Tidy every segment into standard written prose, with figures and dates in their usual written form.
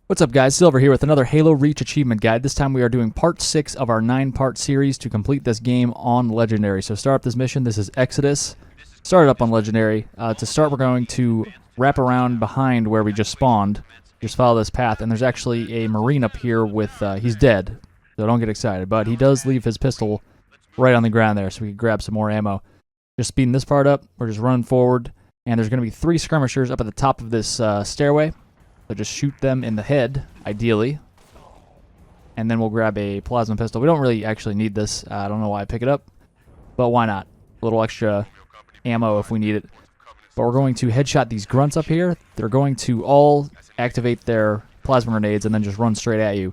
What's up, guys? Silver here with another Halo Reach Achievement Guide. This time we are doing part 6 of our 9-part series to complete this game on Legendary. So start up this mission. This is Exodus. Start it up on Legendary. To start, we're going to wrap around behind where we just spawned. Just follow this path, and there's actually a Marine up here with... he's dead, so don't get excited. But he does leave his pistol right on the ground there, so we can grab some more ammo. Just speeding this part up. We're just running forward, and there's going to be 3 skirmishers up at the top of this stairway. So just shoot them in the head, ideally. And then we'll grab a plasma pistol. We don't really actually need this. I don't know why I pick it up, but why not? A little extra ammo if we need it. But we're going to headshot these grunts up here. They're going to all activate their plasma grenades and then just run straight at you.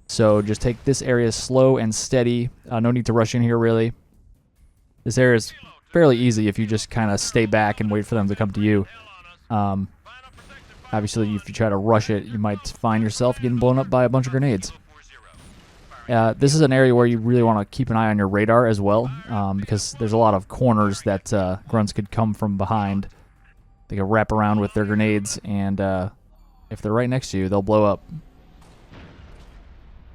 So just take this area slow and steady. No need to rush in here, really. This area is fairly easy if you just kind of stay back and wait for them to come to you. Obviously, if you try to rush it, you might find yourself getting blown up by a bunch of grenades. This is an area where you really want to keep an eye on your radar as well, because there's a lot of corners that grunts could come from behind. They can wrap around with their grenades, and if they're right next to you, they'll blow up.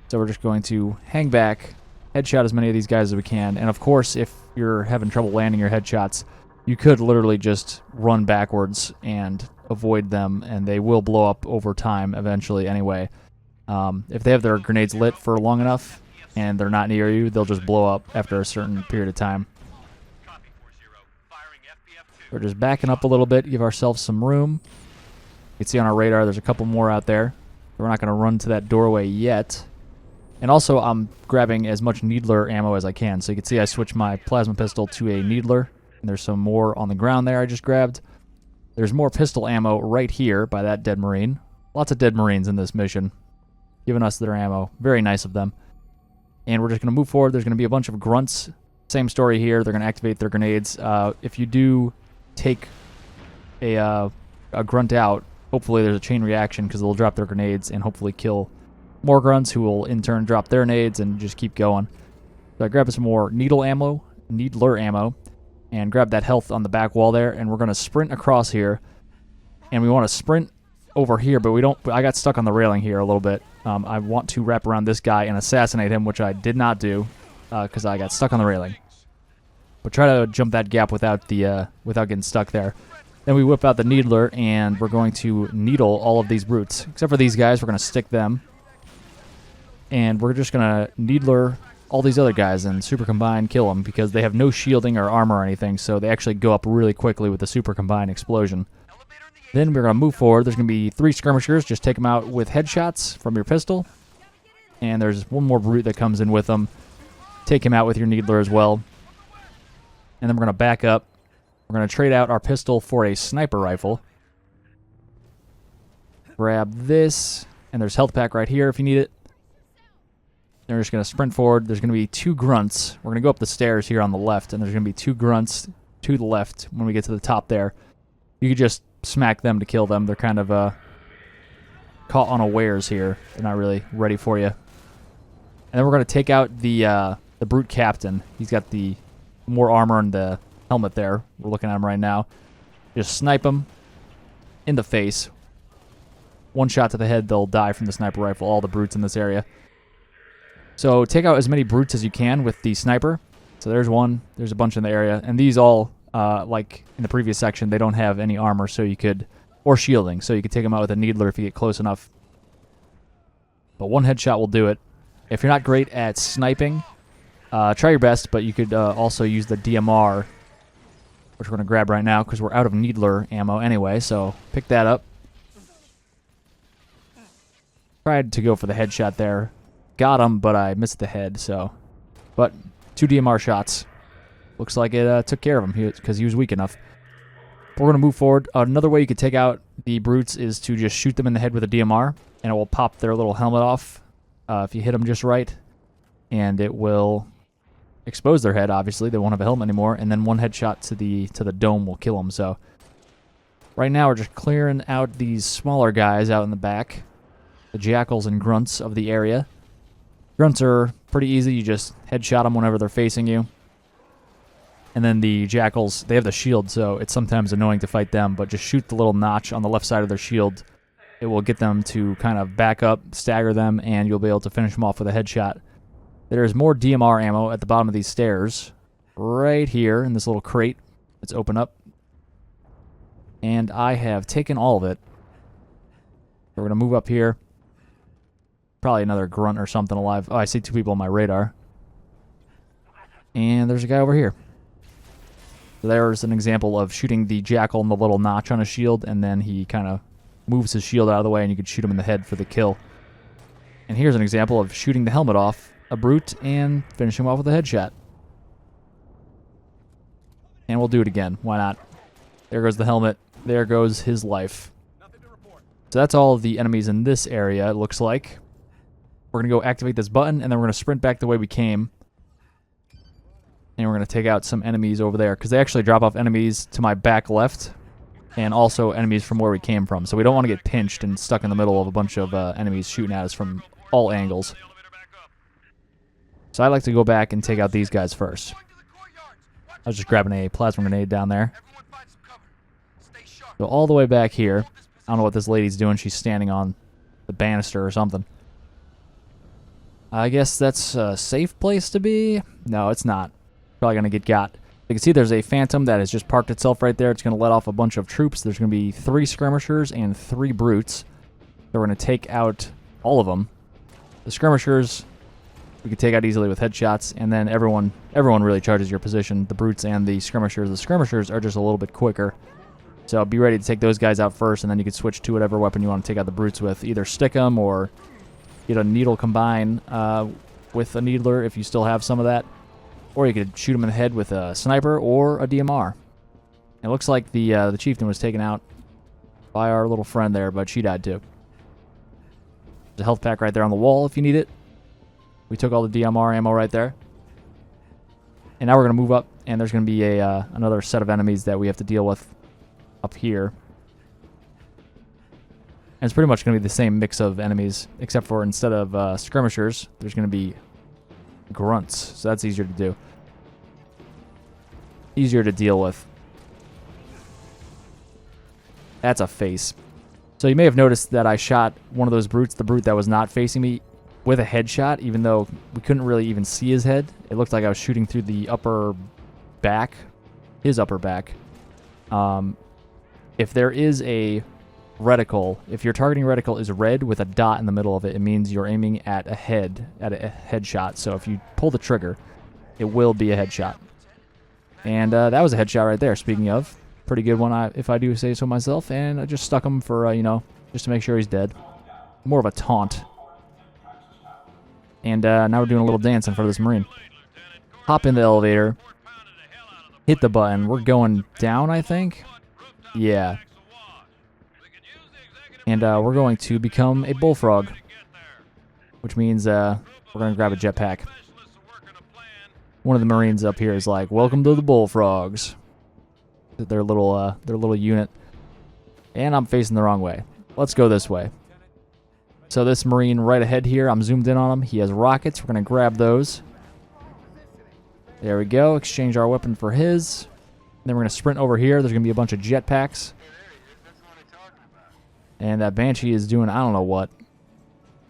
So we're just going to hang back, headshot as many of these guys as we can, and of course, if you're having trouble landing your headshots, you could literally just run backwards and avoid them, and they will blow up over time eventually anyway. If they have their grenades lit for long enough and they're not near you, they'll just blow up after a certain period of time. We're just backing up a little bit, give ourselves some room. You can see on our radar there's a couple more out there. We're not going to run to that doorway yet. And also I'm grabbing as much needler ammo as I can. So you can see I switched my plasma pistol to a needler. And there's some more on the ground there I just grabbed. There's more pistol ammo right here by that dead Marine. Lots of dead Marines in this mission, giving us their ammo. Very nice of them. And we're just going to move forward. There's going to be a bunch of grunts. Same story here. They're going to activate their grenades. If you do take a grunt out, hopefully there's a chain reaction because they'll drop their grenades and hopefully kill more grunts who will in turn drop their nades and just keep going. So I grabbed some more needler ammo. And grab that health on the back wall there, and we're going to sprint across here. And we want to sprint over here, but we don't... I got stuck on the railing here a little bit. I want to wrap around this guy and assassinate him, which I did not do, because I got stuck on the railing. But try to jump that gap without getting stuck there. Then we whip out the needler, and we're going to needle all of these brutes. Except for these guys, we're going to stick them. And we're just going to needler all these other guys and super combine kill them because they have no shielding or armor or anything, so they actually go up really quickly with the super combine explosion. Then we're going to move forward. There's going to be 3 skirmishers. Just take them out with headshots from your pistol. And there's one more brute that comes in with them. Take him out with your needler as well. And then we're going to back up. We're going to trade out our pistol for a sniper rifle. Grab this, and there's health pack right here if you need it. Then we're just going to sprint forward. There's going to be 2 grunts. We're going to go up the stairs here on the left, and there's going to be 2 grunts to the left when we get to the top there. You could just smack them to kill them. They're kind of caught unawares here. They're not really ready for you. And then we're going to take out the brute captain. He's got the more armor and the helmet there. We're looking at him right now. Just snipe him in the face. 1 shot to the head, they'll die from the sniper rifle, all the brutes in this area. So take out as many brutes as you can with the sniper. So there's one. There's a bunch in the area. And these all, like in the previous section, they don't have any armor, so you could... or shielding, so you could take them out with a needler if you get close enough. But 1 headshot will do it. If you're not great at sniping, try your best, but you could also use the DMR, which we're going to grab right now because we're out of needler ammo anyway, so pick that up. Tried to go for the headshot there. Got him, but I missed the head, so... But 2 DMR shots. Looks like it took care of him because he was weak enough. We're going to move forward. Another way you could take out the brutes is to just shoot them in the head with a DMR, and it will pop their little helmet off if you hit them just right. And it will expose their head, obviously. They won't have a helmet anymore, and then 1 headshot to the dome will kill them. So right now we're just clearing out these smaller guys out in the back. The jackals and grunts of the area. Grunts are pretty easy. You just headshot them whenever they're facing you. And then the jackals, they have the shield, so it's sometimes annoying to fight them, but just shoot the little notch on the left side of their shield it will get them to kind of back up, stagger them, and you'll be able to finish them off with a headshot. There's more DMR ammo at the bottom of these stairs, right here in this little crate. Let's open up. And I have taken all of it. We're going to move up here. Probably another grunt or something alive. Oh, I see 2 people on my radar. And there's a guy over here. So there's an example of shooting the jackal in the little notch on his shield, and then he kind of moves his shield out of the way, and you can shoot him in the head for the kill. And here's an example of shooting the helmet off a brute and finishing him off with a headshot. And we'll do it again. Why not? There goes the helmet. There goes his life. So that's all of the enemies in this area, it looks like. We're going to go activate this button, and then we're going to sprint back the way we came. And we're going to take out some enemies over there, because they actually drop off enemies to my back left, and also enemies from where we came from. So we don't want to get pinched and stuck in the middle of a bunch of enemies shooting at us from all angles. So I like to go back and take out these guys first. I was just grabbing a plasma grenade down there. So all the way back here. I don't know what this lady's doing. She's standing on the banister or something. I guess that's a safe place to be. No, it's not. Probably going to get got. You can see there's a phantom that has just parked itself right there. It's going to let off a bunch of troops. There's going to be 3 skirmishers and 3 brutes. So we're going to take out all of them. The skirmishers we can take out easily with headshots, and then everyone really charges your position, the brutes and the skirmishers. The skirmishers are just a little bit quicker. So be ready to take those guys out first, and then you can switch to whatever weapon you want to take out the brutes with. Either stick them or get a needle combine with a needler if you still have some of that. Or you could shoot them in the head with a sniper or a DMR. It looks like the chieftain was taken out by our little friend there, but she died too. There's a health pack right there on the wall if you need it. We took all the DMR ammo right there. And now we're going to move up, and there's going to be another set of enemies that we have to deal with up here. And it's pretty much going to be the same mix of enemies, except for instead of skirmishers, there's going to be grunts. So that's easier to do. Easier to deal with. That's a face. So you may have noticed that I shot one of those brutes, the brute that was not facing me, with a headshot, even though we couldn't really even see his head. It looked like I was shooting through the upper back, his upper back. If there is a reticle, if your targeting reticle is red with a dot in the middle of it, it means you're aiming at a headshot. So if you pull the trigger, it will be a headshot. And that was a headshot right there, speaking of. Pretty good one, if I do say so myself. And I just stuck him for, just to make sure he's dead. More of a taunt. And now we're doing a little dance in front of this Marine. Hop in the elevator. Hit the button. We're going down, I think. Yeah. And we're going to become a bullfrog. Which means we're going to grab a jetpack. One of the Marines up here is like, "Welcome to the bullfrogs." Their little unit. And I'm facing the wrong way. Let's go this way. So this Marine right ahead here, I'm zoomed in on him. He has rockets. We're going to grab those. There we go. Exchange our weapon for his. Then we're going to sprint over here. There's going to be a bunch of jetpacks. And that Banshee is doing I don't know what.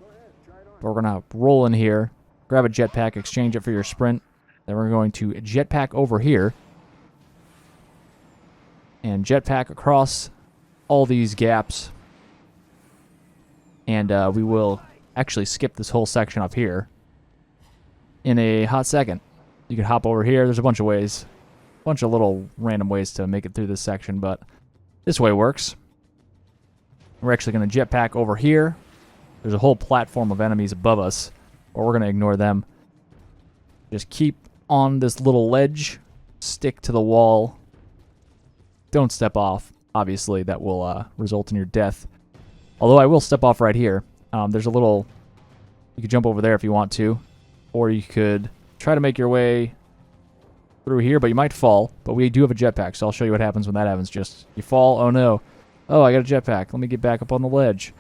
But we're going to roll in here. Grab a jetpack. Exchange it for your sprint. Then we're going to jetpack over here. And jetpack across all these gaps. And we will actually skip this whole section up here in a hot second. You can hop over here. There's a bunch of ways. A bunch of little random ways to make it through this section, but this way works. We're actually going to jetpack over here. There's a whole platform of enemies above us, but we're going to ignore them. Just keep on this little ledge. Stick to the wall. Don't step off. Obviously, that will result in your death. Although I will step off right here. There's a little... You could jump over there if you want to. Or you could try to make your way through here, but you might fall. But we do have a jetpack, so I'll show you what happens when that happens. Just, you fall, oh no. Oh, I got a jetpack. Let me get back up on the ledge.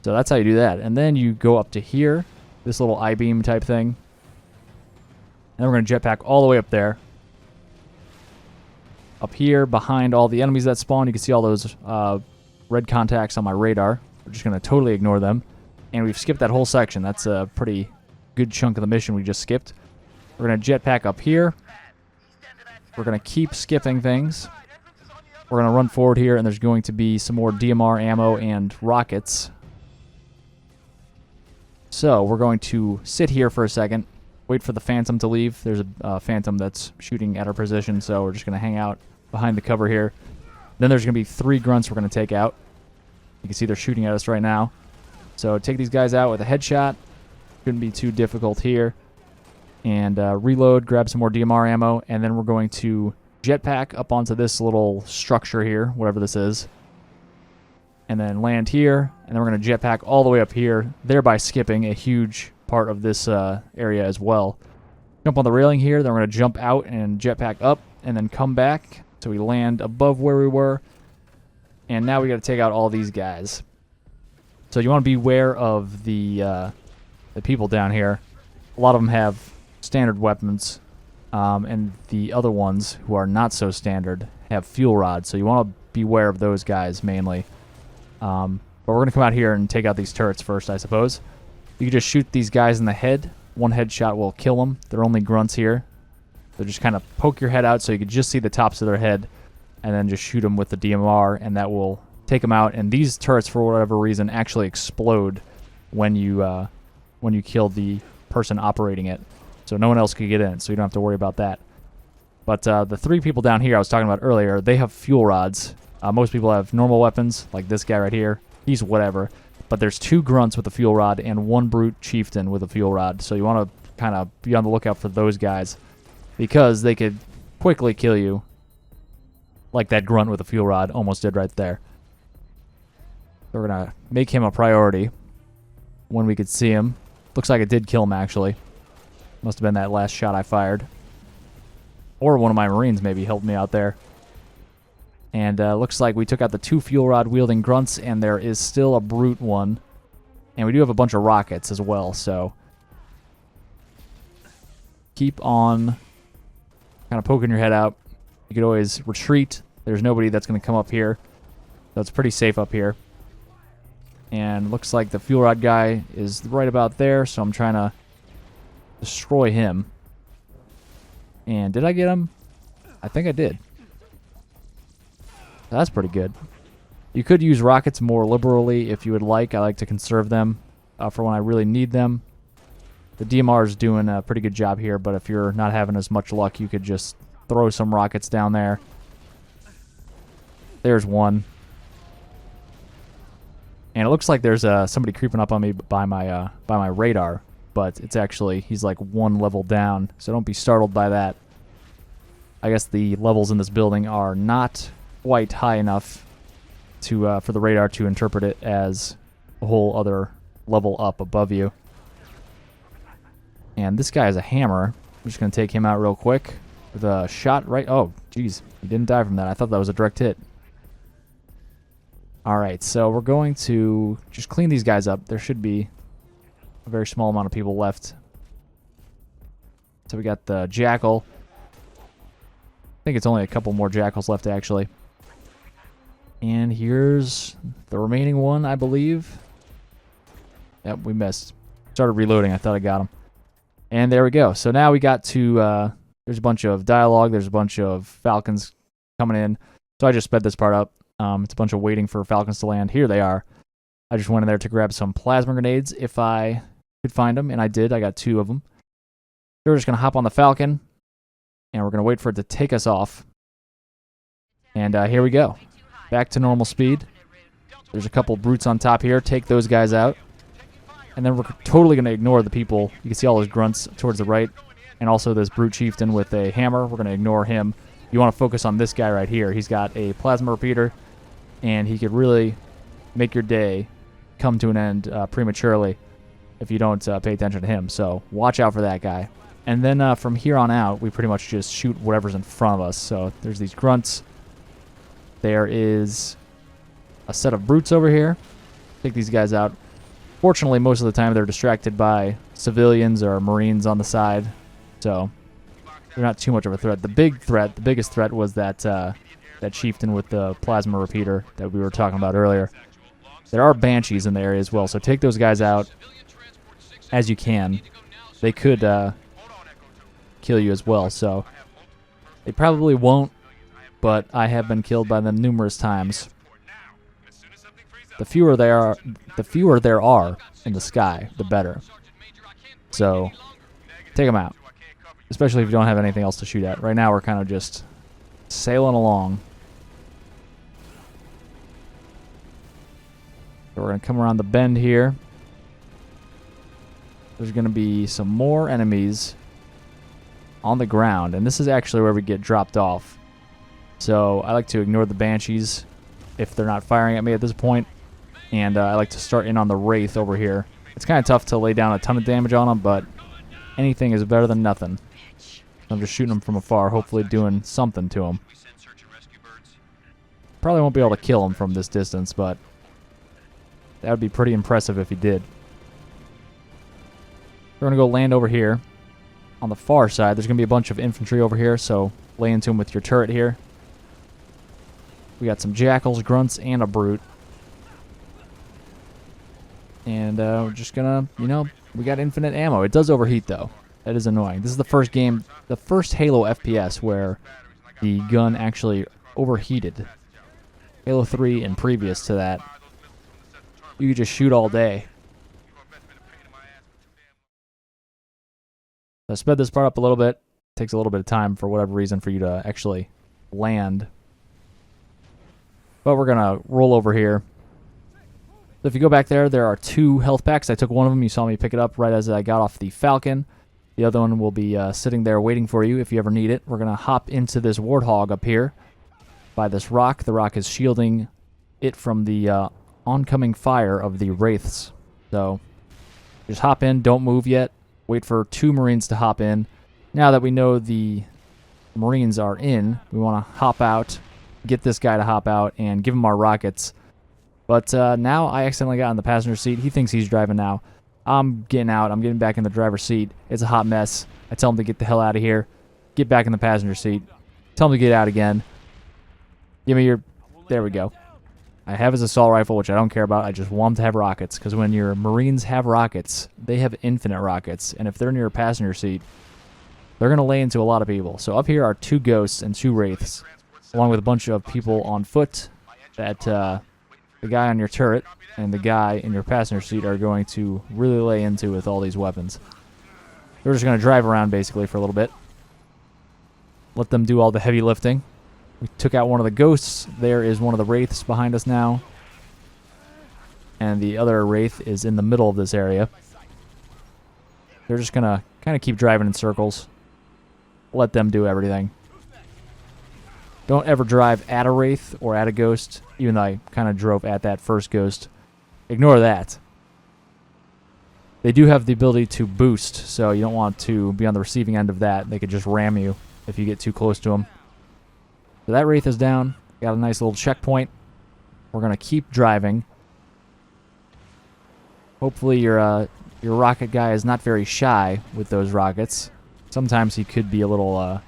So that's how you do that. And then you go up to here. This little I-beam type thing. And then we're going to jetpack all the way up there. Up here, behind all the enemies that spawn, you can see all those... red contacts on my radar. We're just going to totally ignore them. And we've skipped that whole section. That's a pretty good chunk of the mission we just skipped. We're going to jetpack up here. We're going to keep skipping things. We're going to run forward here, and there's going to be some more DMR ammo and rockets. So we're going to sit here for a second, wait for the Phantom to leave. There's a Phantom that's shooting at our position, so we're just going to hang out behind the cover here. Then there's going to be 3 grunts we're going to take out. You can see they're shooting at us right now. So take these guys out with a headshot. Shouldn't be too difficult here. And reload, grab some more DMR ammo, and then we're going to jetpack up onto this little structure here, whatever this is. And then land here, and then we're going to jetpack all the way up here, thereby skipping a huge part of this area as well. Jump on the railing here, then we're going to jump out and jetpack up, and then come back. So we land above where we were. And now we got to take out all these guys. So you want to be aware of the people down here. A lot of them have standard weapons, and the other ones who are not so standard have fuel rods. So you want to beware of those guys mainly. But we're going to come out here and take out these turrets first, I suppose. You can just shoot these guys in the head. One headshot will kill them. They're only grunts here. So just kind of poke your head out so you can just see the tops of their head, and then just shoot them with the DMR, and that will take them out. And these turrets, for whatever reason, actually explode when you kill the person operating it. So no one else could get in, so you don't have to worry about that. But the 3 people down here I was talking about earlier, they have fuel rods. Most people have normal weapons, like this guy right here. He's whatever. But there's 2 grunts with a fuel rod and 1 brute chieftain with a fuel rod. So you want to kind of be on the lookout for those guys, because they could quickly kill you, like that grunt with a fuel rod almost did right there. So we're going to make him a priority when we could see him. Looks like it did kill him, actually. Must have been that last shot I fired. Or one of my Marines maybe helped me out there. And looks like we took out the 2 fuel rod wielding grunts, and there is still a brute one. And we do have a bunch of rockets as well, so keep on kind of poking your head out. You could always retreat. There's nobody that's going to come up here, so it's pretty safe up here. And looks like the fuel rod guy is right about there, so I'm trying to destroy him. And did I get him? I think I did. That's pretty good. You could use rockets more liberally if you would like. I like to conserve them for when I really need them. The DMR is doing a pretty good job here, but if you're not having as much luck, you could just throw some rockets down there. There's one. And it looks like there's somebody creeping up on me by my radar, but it's actually, he's like 1 level down, so don't be startled by that. I guess the levels in this building are not quite high enough to for the radar to interpret it as a whole other level up above you. And this guy has a hammer. I'm just going to take him out real quick with a shot right... Oh, jeez. He didn't die from that. I thought that was a direct hit. Alright, so we're going to just clean these guys up. There should be a very small amount of people left. So we got the Jackal. I think it's only a couple more Jackals left, actually. And here's the remaining one, I believe. Yep, we missed. Started reloading. I thought I got him. And there we go. So now we got to... there's a bunch of dialogue. There's a bunch of Falcons coming in. So I just sped this part up. It's a bunch of waiting for Falcons to land. Here they are. I just went in there to grab some plasma grenades if I could find them, and I did. I got 2 of them. So we're just going to hop on the Falcon, and we're going to wait for it to take us off. And here we go. Back to normal speed. There's a couple brutes on top here. Take those guys out. And then we're totally going to ignore the people. You can see all those grunts towards the right, and also this brute chieftain with a hammer. We're going to ignore him. You want to focus on this guy right here. He's got a plasma repeater, and he could really make your day come to an end prematurely if you don't pay attention to him. So watch out for that guy. And then from here on out, we pretty much just shoot whatever's in front of us. So there's these grunts. There is a set of brutes over here. Take these guys out. Fortunately, most of the time they're distracted by civilians or Marines on the side. So they're not too much of a threat. The biggest threat was that that chieftain with the plasma repeater that we were talking about earlier. There are Banshees in the area as well, so take those guys out as you can. They could kill you as well, so they probably won't, but I have been killed by them numerous times. The fewer there are in the sky, the better. So take them out, especially if you don't have anything else to shoot at. Right now we're kind of just sailing along. So we're going to come around the bend here. There's going to be some more enemies on the ground, and this is actually where we get dropped off. So I like to ignore the Banshees if they're not firing at me at this point, and I like to start in on the Wraith over here. It's kind of tough to lay down a ton of damage on them, but anything is better than nothing. I'm just shooting them from afar, hopefully doing something to them. Probably won't be able to kill them from this distance, but that would be pretty impressive if he did. We're going to go land over here. On the far side, there's going to be a bunch of infantry over here, so lay into them with your turret here. We got some jackals, grunts, and a brute. And we're just going to, we got infinite ammo. It does overheat, though. That is annoying. This is the first game, the first Halo FPS where the gun actually overheated. Halo 3 and previous to that, you could just shoot all day. I sped this part up a little bit. It takes a little bit of time for whatever reason for you to actually land. But we're going to roll over here. So if you go back there, there are 2 health packs. I took one of them. You saw me pick it up right as I got off the Falcon. The other one will be sitting there waiting for you if you ever need it. We're going to hop into this Warthog up here by this rock. The rock is shielding it from the oncoming fire of the Wraiths. So just hop in. Don't move yet. Wait for 2 Marines to hop in. Now that we know the Marines are in, we want to hop out, get this guy to hop out, and give him our rockets. But now I accidentally got in the passenger seat. He thinks he's driving now. I'm getting out. I'm getting back in the driver's seat. It's a hot mess. I tell him to get the hell out of here. Get back in the passenger seat. Tell him to get out again. Give me your... There we go. I have his assault rifle, which I don't care about. I just want him to have rockets, because when your Marines have rockets, they have infinite rockets. And if they're near a passenger seat, they're going to lay into a lot of people. So up here are 2 ghosts and 2 wraiths, along with a bunch of people on foot that the guy on your turret and the guy in your passenger seat are going to really lay into with all these weapons. We're just going to drive around basically for a little bit. Let them do all the heavy lifting. We took out one of the ghosts. There is one of the wraiths behind us now. And the other wraith is in the middle of this area. They're just going to kind of keep driving in circles. Let them do everything. Don't ever drive at a wraith or at a ghost, even though I kind of drove at that first ghost. Ignore that. They do have the ability to boost, so you don't want to be on the receiving end of that. They could just ram you if you get too close to them. So that wraith is down. Got a nice little checkpoint. We're going to keep driving. Hopefully your rocket guy is not very shy with those rockets. Sometimes he could be a little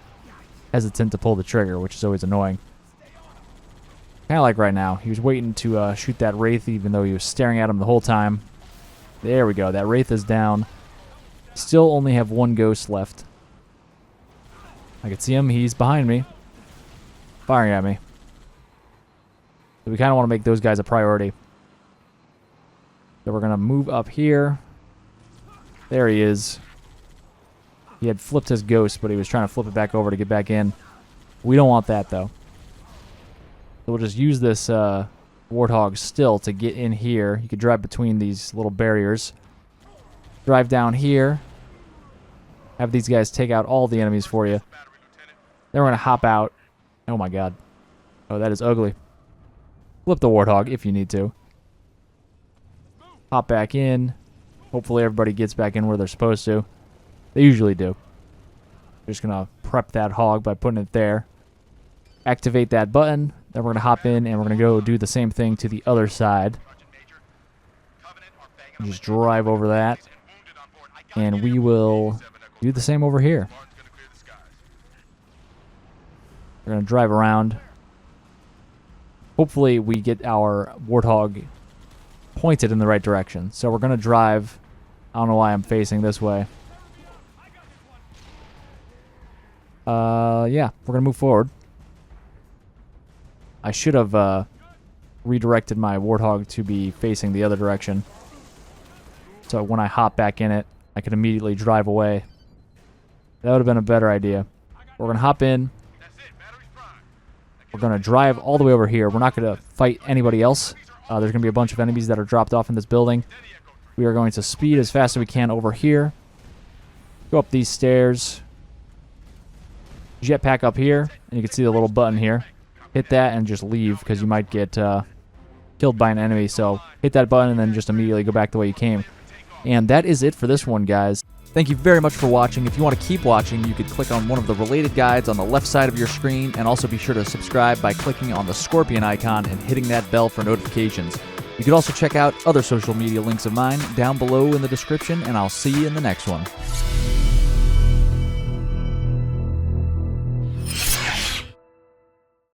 hesitant to pull the trigger, which is always annoying. Kind of like right now. He was waiting to shoot that wraith even though he was staring at him the whole time. There we go. That wraith is down. Still only have 1 ghost left. I can see him. He's behind me. Firing at me. So we kind of want to make those guys a priority. So we're going to move up here. There he is. He had flipped his ghost, but he was trying to flip it back over to get back in. We don't want that, though. So we'll just use this Warthog still to get in here. You could drive between these little barriers. Drive down here. Have these guys take out all the enemies for you. Then we're going to hop out. Oh my god. Oh, that is ugly. Flip the Warthog if you need to. Hop back in. Hopefully everybody gets back in where they're supposed to. They usually do. Just going to prep that hog by putting it there. Activate that button. Then we're going to hop in and we're going to go do the same thing to the other side. Just drive over that. And we will do the same over here. We're going to drive around. Hopefully we get our Warthog pointed in the right direction. So we're going to drive. I don't know why I'm facing this way. Yeah, we're going to move forward. I should have redirected my Warthog to be facing the other direction. So when I hop back in it, I could immediately drive away. That would have been a better idea. We're going to hop in. We're going to drive all the way over here. We're not going to fight anybody else. There's going to be a bunch of enemies that are dropped off in this building. We are going to speed as fast as we can over here. Go up these stairs. Jetpack up here. And you can see the little button here. Hit that and just leave because you might get killed by an enemy. So hit that button and then just immediately go back the way you came. And that is it for this one, guys. Thank you very much for watching. If you want to keep watching, you could click on one of the related guides on the left side of your screen, and also be sure to subscribe by clicking on the scorpion icon and hitting that bell for notifications. You could also check out other social media links of mine down below in the description, and I'll see you in the next one.